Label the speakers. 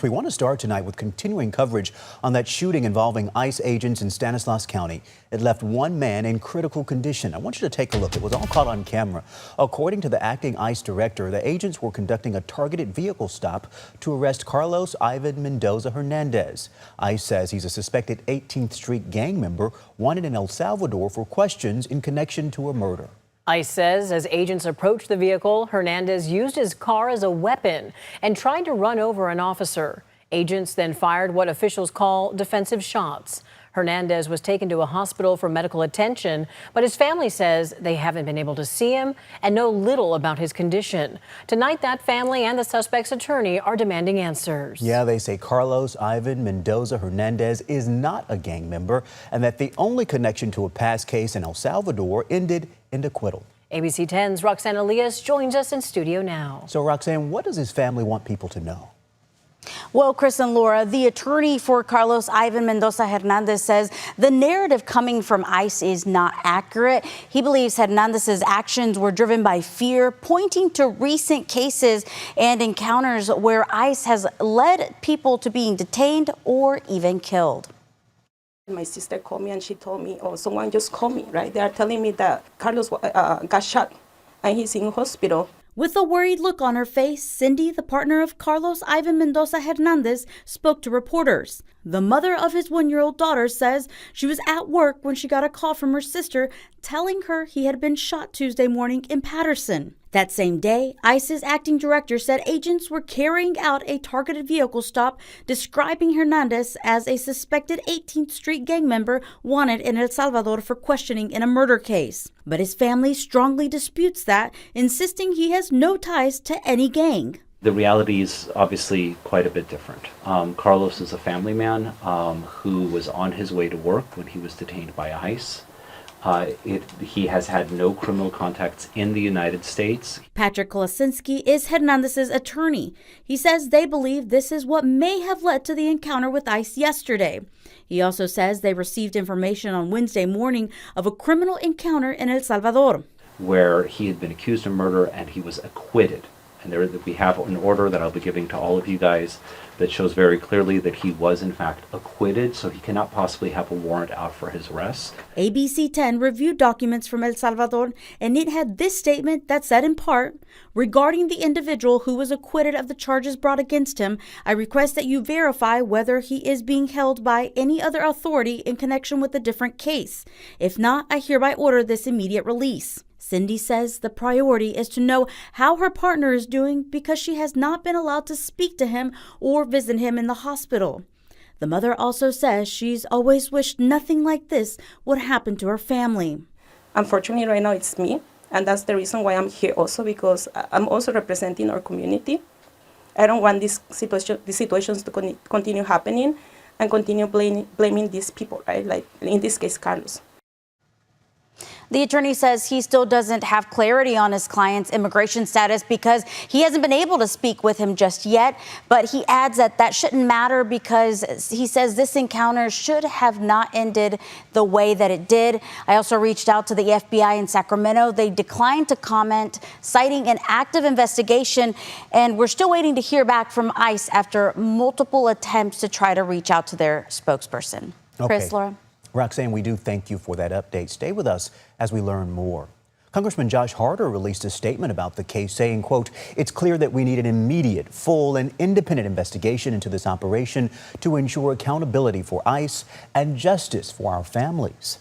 Speaker 1: We want to start tonight with continuing coverage on that shooting involving ICE agents in Stanislaus County. It left one man in critical condition. I want you to take a look. It was all caught on camera. According to the acting ICE director, the agents were conducting a targeted vehicle stop to arrest Carlos Ivan Mendoza Hernandez. ICE says he's a suspected 18th Street gang member wanted in El Salvador for questions in connection to a murder.
Speaker 2: ICE says as agents approached the vehicle, Hernandez used his car as a weapon and tried to run over an officer. Agents then fired what officials call defensive shots. Hernandez was taken to a hospital for medical attention, but his family says they haven't been able to see him and know little about his condition. Tonight, that family and the suspect's attorney are demanding answers.
Speaker 1: Yeah, they say Carlos Ivan Mendoza Hernandez is not a gang member and that the only connection to a past case in El Salvador ended in acquittal.
Speaker 2: ABC 10's Roxanne Elias joins us in studio now.
Speaker 1: So, Roxanne, what does his family want people to know?
Speaker 3: Well, Chris and Laura, the attorney for Carlos Ivan Mendoza Hernandez says the narrative coming from ICE is not accurate. He believes Hernandez's actions were driven by fear, pointing to recent cases and encounters where ICE has led people to being detained or even killed.
Speaker 4: My sister called me and she told me, oh, someone just called me, right? They are telling me that Carlos got shot and he's in hospital.
Speaker 3: With a worried look on her face, Cindy, the partner of Carlos Ivan Mendoza Hernandez, spoke to reporters. The mother of his 1-year-old daughter says she was at work when she got a call from her sister telling her he had been shot Tuesday morning in Patterson. That same day, ICE's acting director said agents were carrying out a targeted vehicle stop, describing Hernandez as a suspected 18th Street gang member wanted in El Salvador for questioning in a murder case. But his family strongly disputes that, insisting he has no ties to any gang.
Speaker 5: The reality is obviously quite a bit different. Carlos is a family man who was on his way to work when he was detained by ICE. He has had no criminal contacts in the United States.
Speaker 3: Patrick Kolasinski is Hernandez's attorney. He says they believe this is what may have led to the encounter with ICE yesterday. He also says they received information on Wednesday morning of a criminal encounter in El Salvador,
Speaker 5: where he had been accused of murder and he was acquitted. And we have an order that I'll be giving to all of you guys that shows very clearly that he was in fact acquitted, so he cannot possibly have a warrant out for his arrest.
Speaker 3: ABC 10 reviewed documents from El Salvador, and it had this statement that said in part, regarding the individual who was acquitted of the charges brought against him, I request that you verify whether he is being held by any other authority in connection with a different case. If not, I hereby order this immediate release. Cindy says the priority is to know how her partner is doing because she has not been allowed to speak to him or visit him in the hospital. The mother also says she's always wished nothing like this would happen to her family.
Speaker 4: Unfortunately, right now it's me, and that's the reason why I'm here also, because I'm also representing our community. I don't want these situations to continue happening and continue blaming these people, right? Like in this case, Carlos.
Speaker 3: The attorney says he still doesn't have clarity on his client's immigration status because he hasn't been able to speak with him just yet. But he adds that that shouldn't matter because he says this encounter should have not ended the way that it did. I also reached out to the FBI in Sacramento. They declined to comment, citing an active investigation. And we're still waiting to hear back from ICE after multiple attempts to try to reach out to their spokesperson.
Speaker 1: Okay.
Speaker 3: Chris, Laura.
Speaker 1: Roxanne, we do thank you for that update. Stay with us as we learn more. Congressman Josh Harder released a statement about the case saying, quote, it's clear that we need an immediate, full and independent investigation into this operation to ensure accountability for ICE and justice for our families.